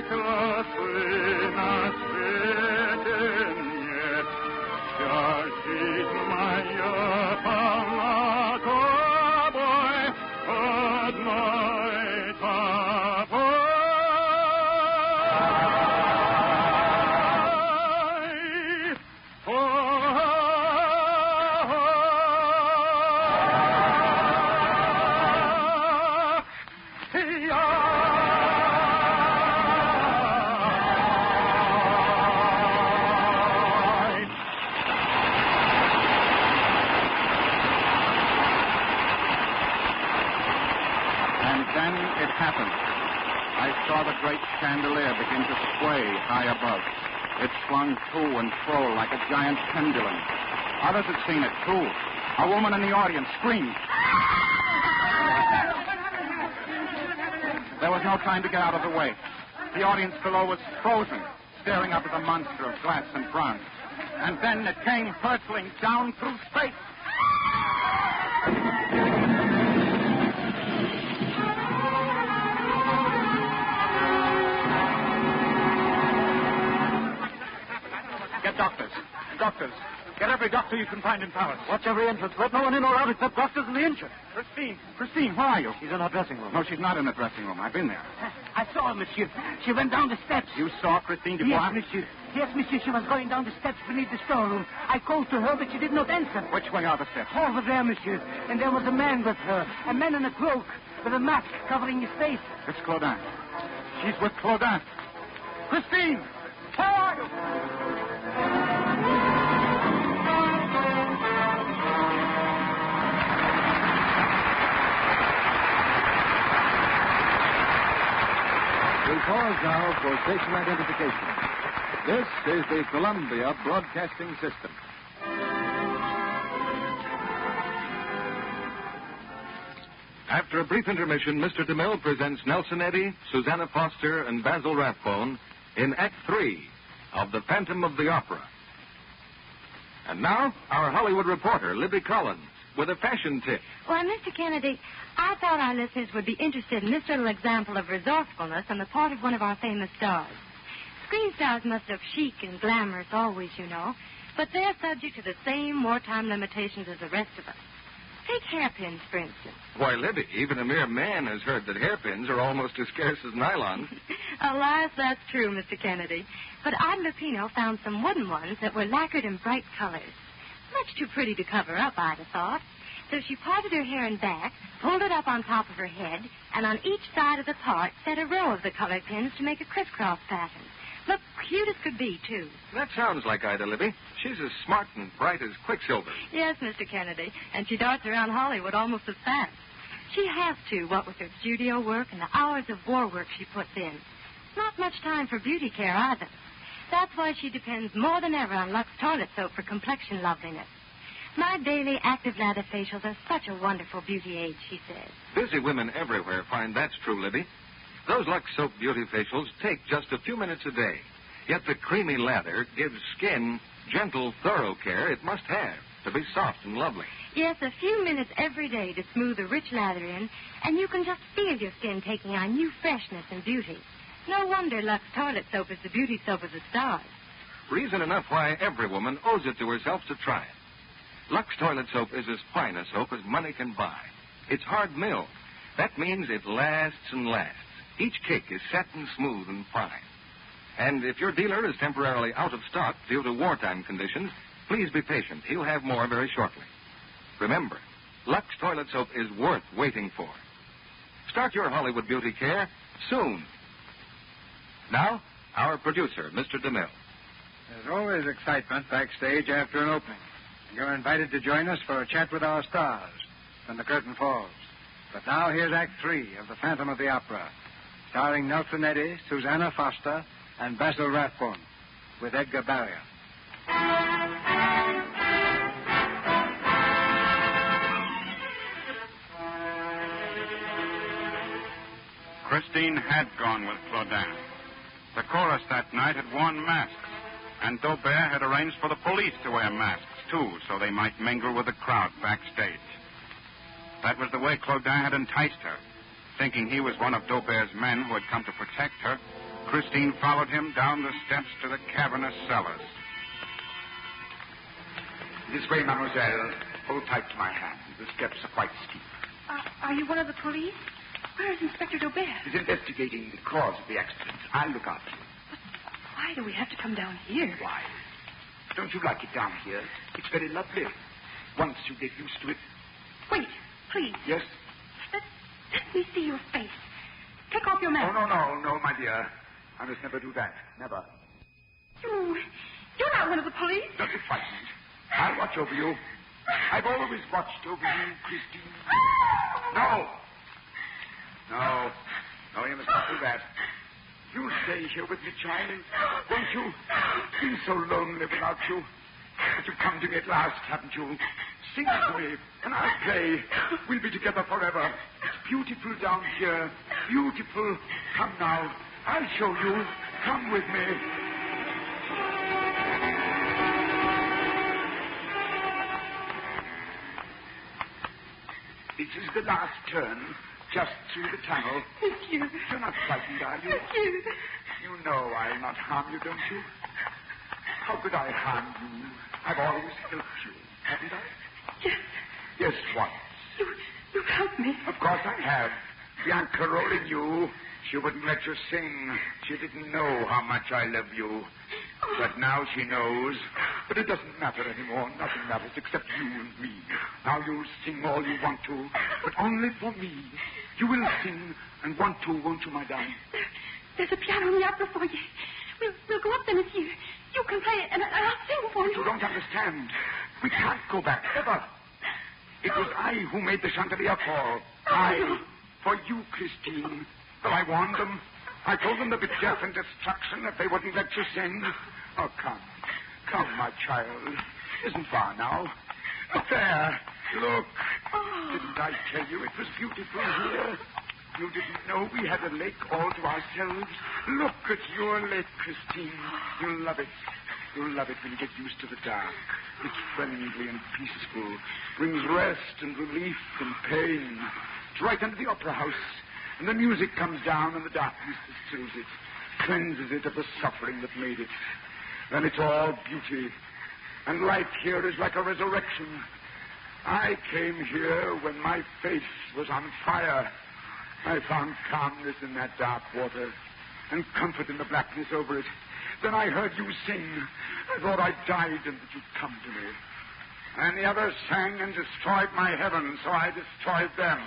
krasy na świecie nie. Świat moja Pana Toboj, одной Тобой. The great chandelier begin to sway high above. It swung to and fro like a giant pendulum. Others had seen it, too. A woman in the audience screamed. There was no time to get out of the way. The audience below was frozen, staring up at the monster of glass and bronze. And then it came hurtling down through space. Doctors. Get every doctor you can find in Paris. Watch every entrance. Let no one in or out except doctors and the injured. Christine, where are you? She's in her dressing room. No, she's not in the dressing room. I've been there. I saw her, monsieur. She went down the steps. You saw Christine Dubois? Yes, monsieur. Yes, monsieur. She was going down the steps beneath the storeroom. I called to her, but she did not answer. Which way are the steps? Over there, monsieur. And there was a man with her. A man in a cloak with a mask covering his face. It's Claudin. She's with Claudin. Christine! Where are you? We pause now for station identification. This is the Columbia Broadcasting System. After a brief intermission, Mr. DeMille presents Nelson Eddy, Susanna Foster, and Basil Rathbone in Act 3 of The Phantom of the Opera. And now, our Hollywood reporter, Libby Collins, with a fashion tip. Why, Mr. Kennedy, I thought our listeners would be interested in this little example of resourcefulness on the part of one of our famous stars. Screen stars must look chic and glamorous always, you know, but they're subject to the same wartime limitations as the rest of us. Take hairpins, for instance. Why, Libby, even a mere man has heard that hairpins are almost as scarce as nylon. Alas, that's true, Mr. Kennedy. But Aunt Lupino found some wooden ones that were lacquered in bright colors. Much too pretty to cover up, I'd have thought. So she parted her hair in back, pulled it up on top of her head, and on each side of the part set a row of the colored pins to make a crisscross pattern. Look, cute as could be, too. That sounds like Ida, Libby. She's as smart and bright as Quicksilver. Yes, Mr. Kennedy, and she darts around Hollywood almost as fast. She has to, what with her studio work and the hours of war work she puts in. Not much time for beauty care, either. That's why she depends more than ever on Lux toilet soap for complexion loveliness. My daily active lather facials are such a wonderful beauty aid, she says. Busy women everywhere find that's true, Libby. Those Lux Soap beauty facials take just a few minutes a day. Yet the creamy lather gives skin gentle, thorough care it must have to be soft and lovely. Yes, a few minutes every day to smooth a rich lather in, and you can just feel your skin taking on new freshness and beauty. No wonder Lux toilet soap is the beauty soap of the stars. Reason enough why every woman owes it to herself to try it. Lux toilet soap is as fine a soap as money can buy. It's hard milled. That means it lasts and lasts. Each cake is set and smooth and fine. And if your dealer is temporarily out of stock due to wartime conditions, please be patient. He'll have more very shortly. Remember, Lux toilet soap is worth waiting for. Start your Hollywood beauty care soon. Now, our producer, Mr. DeMille. There's always excitement backstage after an opening. You're invited to join us for a chat with our stars when the curtain falls. But now here's Act 3 of The Phantom of the Opera, starring Nelson Eddy, Susanna Foster, and Basil Rathbone, with Edgar Barrier. Christine had gone with Claudin. The chorus that night had worn masks, and Daubert had arranged for the police to wear masks, too, so they might mingle with the crowd backstage. That was the way Claudin had enticed her, thinking he was one of Daubert's men who had come to protect her. Christine followed him down the steps to the cavernous cellars. This way, mademoiselle. Hold tight to my hand. The steps are quite steep. Are you one of the police? Where is Inspector Daubert? He's investigating the cause of the accident. I'll look after you. Why do we have to come down here? Why? Don't you like it down here? It's very lovely. Once you get used to it. Wait, please. Yes? Let me see your face. Take off your mask. Oh, no, my dear. I must never do that. Never. You're not one of the police. Don't be frightened. I'll watch over you. I've always watched over you, Christine. No, you must not do that. You'll stay here with me, child. Won't you? It's been so lonely without you. But you've come to me at last, haven't you? Sing to me, and I'll play. We'll be together forever. It's beautiful down here. Beautiful. Come now. I'll show you. Come with me. This is the last turn, just through the tunnel. Thank you. You're not frightened, are you? Thank you. You know I'll not harm you, don't you? How could I harm you? I've always helped you, haven't I? Yes. Yes, once. You've helped me. Of course I have. Bianca Rolling you. She wouldn't let you sing. She didn't know how much I love you. But now she knows. But it doesn't matter anymore. Nothing matters except you and me. Now you'll sing all you want to, but only for me. You will sing and want to, won't you, my darling? There's a piano in the opera foyer. We'll go up there, monsieur. You can play it, and I'll sing for you. You don't understand. We can't go back, ever. It was I who made the chandelier fall. I. For you, Christine. But I warned them. I told them to be death and destruction if they wouldn't let you sing. Oh, come. Come, my child. Isn't far now. But there. Look. Didn't I tell you it was beautiful here? You didn't know we had a lake all to ourselves? Look at your lake, Christine. You'll love it. You'll love it when you get used to the dark. It's friendly and peaceful. Brings rest and relief and pain. It's right under the opera house. And the music comes down and the darkness distills it. Cleanses it of the suffering that made it. Then it's all beauty. And life here is like a resurrection. I came here when my face was on fire. I found calmness in that dark water and comfort in the blackness over it. Then I heard you sing. I thought I died and that you'd come to me. And the others sang and destroyed my heaven, so I destroyed them.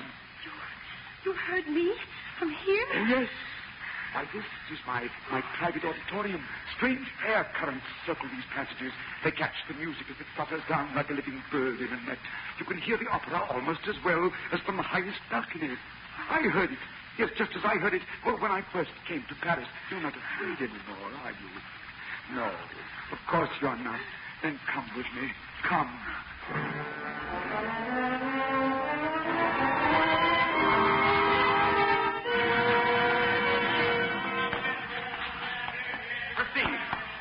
You heard me from here? Oh, yes. Why, this is my private auditorium. Strange air currents circle these passages. They catch the music as it flutters down like a living bird in a net. You can hear the opera almost as well as from the highest balcony. I heard it. Yes, just as I heard it. Well, when I first came to Paris. You're not afraid anymore, are you? No, of course you're not. Then come with me. Come.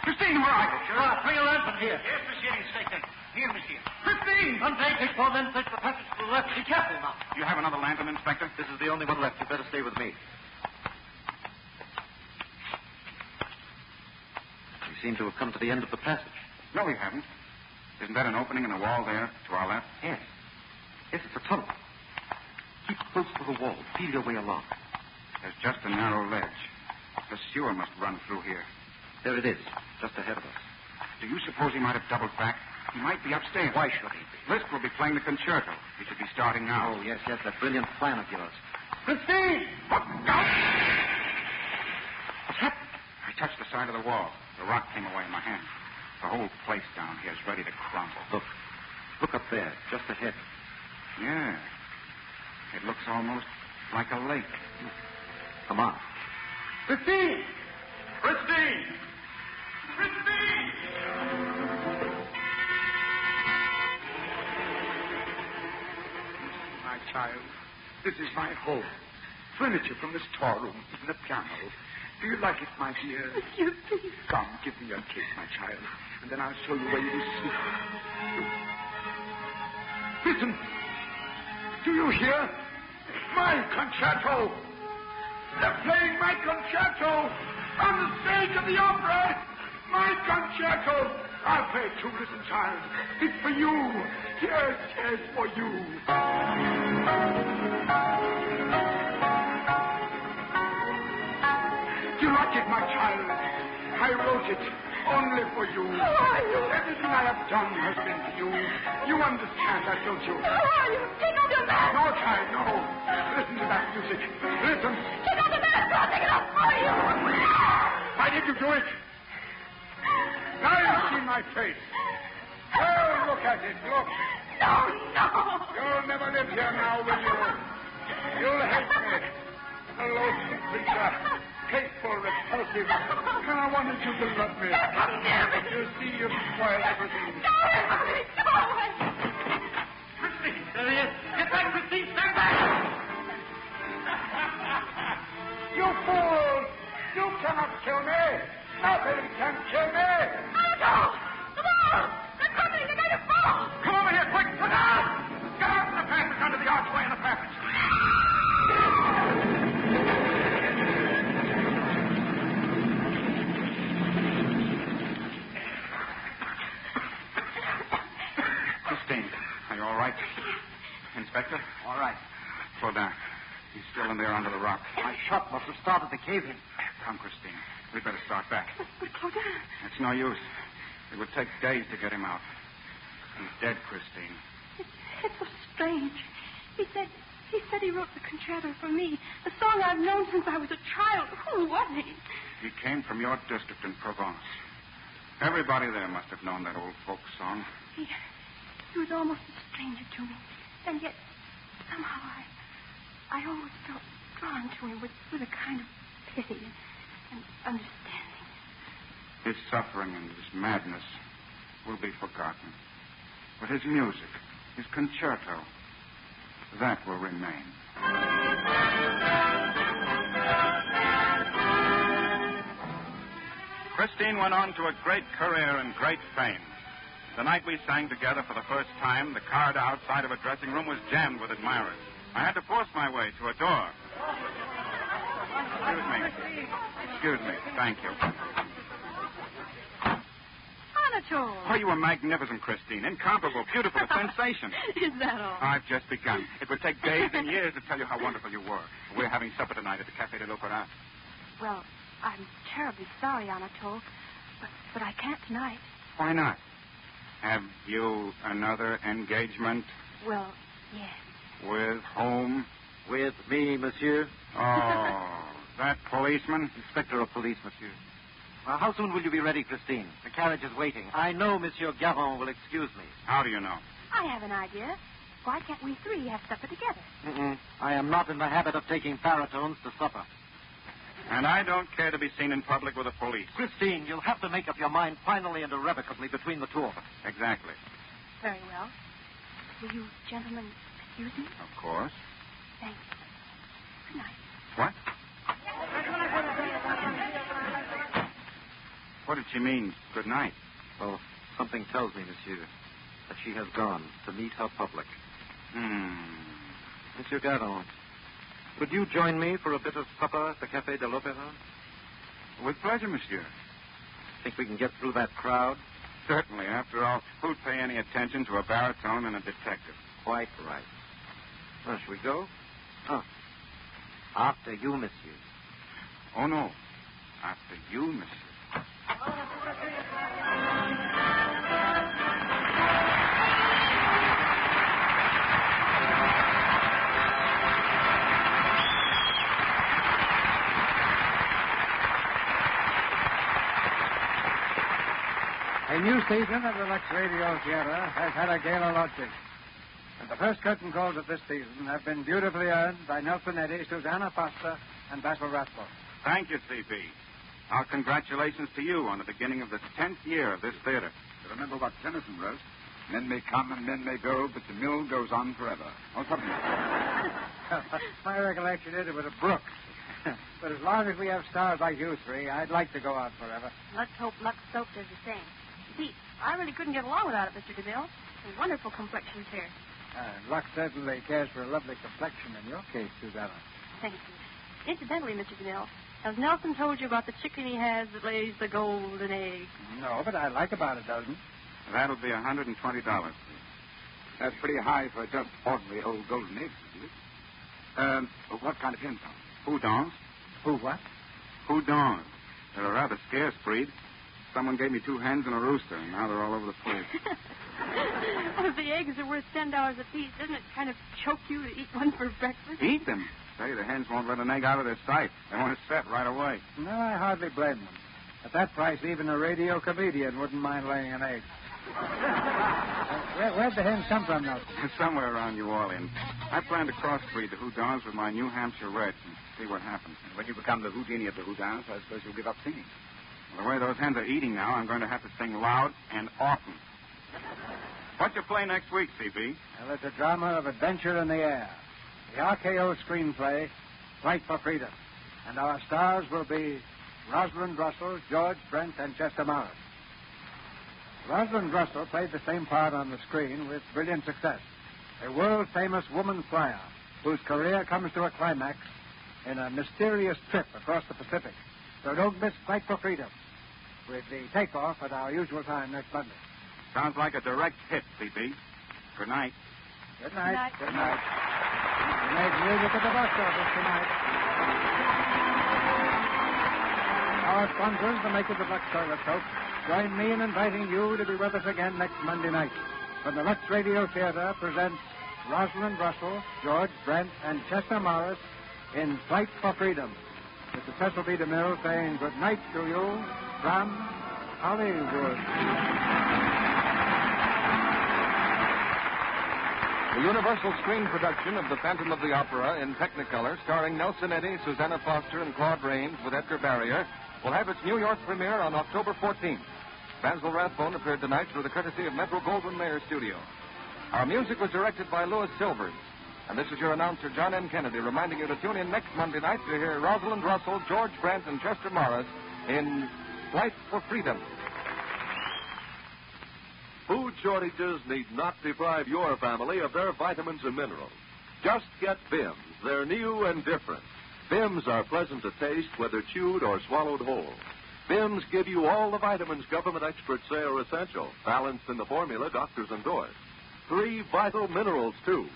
Christine, where are you? Sure, bring a lantern here. Yes, monsieur, Inspector. Here, monsieur. Christine! Unbreak it, for then take the passage to the left. Be careful now. You have another lantern, Inspector? This is the only one left. You'd better stay with me. We seem to have come to the end of the passage. No, we haven't. Isn't that an opening in the wall there, to our left? Yes. Yes, it's a tunnel. Keep close to the wall. Feel your way along. There's just a narrow ledge. The sewer must run through here. There it is, just ahead of us. Do you suppose he might have doubled back? He might be upstairs. Why should he be? Liszt will be playing the concerto. He should be starting now. Oh, yes, that brilliant plan of yours. Christine! Look out! What's happened? I touched the side of the wall. The rock came away in my hand. The whole place down here is ready to crumble. Look up there, just ahead. Yeah. It looks almost like a lake. Come on. Christine! Christine! Christine! My child, this is my home. Furniture from the storeroom, even a piano. Do you like it, my dear? Monsieur, please. Come, give me your kiss, my child, and then I'll show you where you will sleep. Listen. Do you hear? My concerto! They're playing my concerto! On the stage of the opera, my concerto. I'll play it too, listen, child. It's for you. Yes, yes, for you. Do you like it, my child? I wrote it only for you. Who are you? Everything I have done has been for you. You understand that, don't you? Who are you? Take off your mask. No, child, no. Listen to that music. Listen. Take off the mask. I'll take it off for you. Why did you do it? Now you see my face. Oh, look at it. Look. No. You'll never live here now, will you? You'll hate me. A loathsome creature. Hateful, repulsive. And I wanted you to love me. You see, you've spoiled everything. Go away. Christine, there he is. Get back, Christine. Stand back. You fool! You cannot kill me. Nothing can kill me. Anatole! The wall! They're coming! They're going to fall! Come over here, quick. Sit down. Get out in the passage under the archway in the passage. Christine, are you all right? Inspector? All right. Claudin, he's still in there under the rock. My shot must have started the cave-in. Come, Christine. We'd better start back. But Claudin... It's no use. It would take days to get him out. He's dead, Christine. It's so strange. He said he wrote the concerto for me, the song I've known since I was a child. Who was he? He came from your district in Provence. Everybody there must have known that old folk song. He was almost a stranger to me, and yet somehow I always felt drawn to him with a kind of pity and understanding. His suffering and his madness will be forgotten. But his music, his concerto, that will remain. Christine went on to a great career and great fame. The night we sang together for the first time, the corridor outside of a dressing room was jammed with admirers. I had to force my way to a door. Excuse me. Thank you. Anatole! Oh, you were magnificent, Christine. Incomparable, beautiful, a sensation. Is that all? I've just begun. It would take days and years to tell you how wonderful you were. We're having supper tonight at the Café de l'Opéra. Well, I'm terribly sorry, Anatole, but I can't tonight. Why not? Have you another engagement? Well, yes. With whom? With me, monsieur. Oh, that policeman? Inspector of police, monsieur. Well, how soon will you be ready, Christine? The carriage is waiting. I know Monsieur Garin will excuse me. How do you know? I have an idea. Why can't we three have supper together? I am not in the habit of taking baritones to supper. And I don't care to be seen in public with the police. Christine, you'll have to make up your mind finally and irrevocably between the two of us. Exactly. Very well. Will you gentlemen excuse me? Of course. Thanks. Good night. What? What did she mean, good night? Well, something tells me, monsieur, that she has gone to meet her public. Monsieur Garon, could you join me for a bit of supper at the Café de l'Opéra? With pleasure, monsieur. Think we can get through that crowd? Certainly. After all, who'd pay any attention to a baritone and a detective? Quite right. Well, shall we go? After you, monsieur. Oh, no. After you, monsieur. A new season of the Luxe Radio Theater has had a gala launching. And the first curtain calls of this season have been beautifully earned by Nelson Eddy, Susanna Foster, and Basil Rathbone. Thank you, C.P. Our congratulations to you on the beginning of the 10th year of this theater. Remember what Tennyson wrote. Men may come and men may go, but the mill goes on forever. Or something like that. My recollection is it was a brook. But as long as we have stars like you three, I'd like to go on forever. Let's hope Lux Soap does the same. See, I really couldn't get along without it, Mr. DeVille. Some wonderful complexions here. Lux certainly cares for a lovely complexion in your case, Susanna. Thank you. Incidentally, Mr. Vanell, has Nelson told you about the chicken he has that lays the golden egg? No, but I like about a dozen. That'll be $120. That's pretty high for just ordinary old golden eggs, isn't it? What kind of hens are? Houdons. Who what? Houdons. They're a rather scarce breed. Someone gave me 2 hens and a rooster, and now they're all over the place. Well, if the eggs are worth $10 apiece, doesn't it kind of choke you to eat one for breakfast? Eat them? Say, the hens won't let an egg out of their sight. They want to set right away. No, I hardly blame them. At that price, even a radio comedian wouldn't mind laying an egg. Where'd the hens come from, Nelson? Somewhere around New Orleans. I plan to crossbreed the Houdons with my New Hampshire Reds and see what happens. When you become the Houdini of the Houdons, I suppose you'll give up singing. Well, the way those hens are eating now, I'm going to have to sing loud and often. What's your play next week, C.B.? Well, it's a drama of adventure in the air. The RKO screenplay, Flight for Freedom. And our stars will be Rosalind Russell, George Brent, and Chester Morris. Rosalind Russell played the same part on the screen with brilliant success. A world-famous woman flyer whose career comes to a climax in a mysterious trip across the Pacific. So don't miss Flight for Freedom, with the takeoff at our usual time next Monday. Sounds like a direct hit, C.B. Good night. Good night. Good night. We make music at the box office tonight. Our sponsors, the makers of Lux Toilet Soap, join me in inviting you to be with us again next Monday night when the Luxe Radio Theater presents Rosalind Russell, George Brent, and Chester Morris in Flight for Freedom. This is Cecil B. DeMille saying good night to you from Hollywood. The Universal screen production of The Phantom of the Opera in Technicolor, starring Nelson Eddy, Susanna Foster, and Claude Rains with Edgar Barrier, will have its New York premiere on October 14th. Basil Rathbone appeared tonight through the courtesy of Metro-Goldwyn-Mayer Studio. Our music was directed by Louis Silvers. And this is your announcer, John M. Kennedy, reminding you to tune in next Monday night to hear Rosalind Russell, George Brent, and Chester Morris in Flight for Freedom. Food shortages need not deprive your family of their vitamins and minerals. Just get Bims. They're new and different. Bims are pleasant to taste, whether chewed or swallowed whole. Bims give you all the vitamins government experts say are essential, balanced in the formula doctors endorse. 3 vital minerals, too.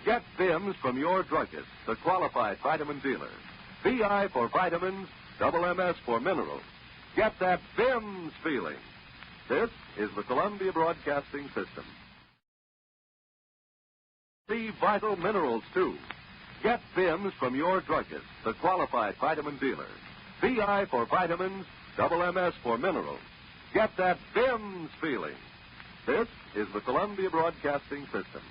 Get Bims from your druggist, the qualified vitamin dealer. VI for vitamins, MS for minerals. Get that Bims feeling. This is the Columbia Broadcasting System. 3 vital minerals, too. Get Bims from your druggist, the qualified vitamin dealer. VI for vitamins, MS for minerals. Get that Bims feeling. This is the Columbia Broadcasting System.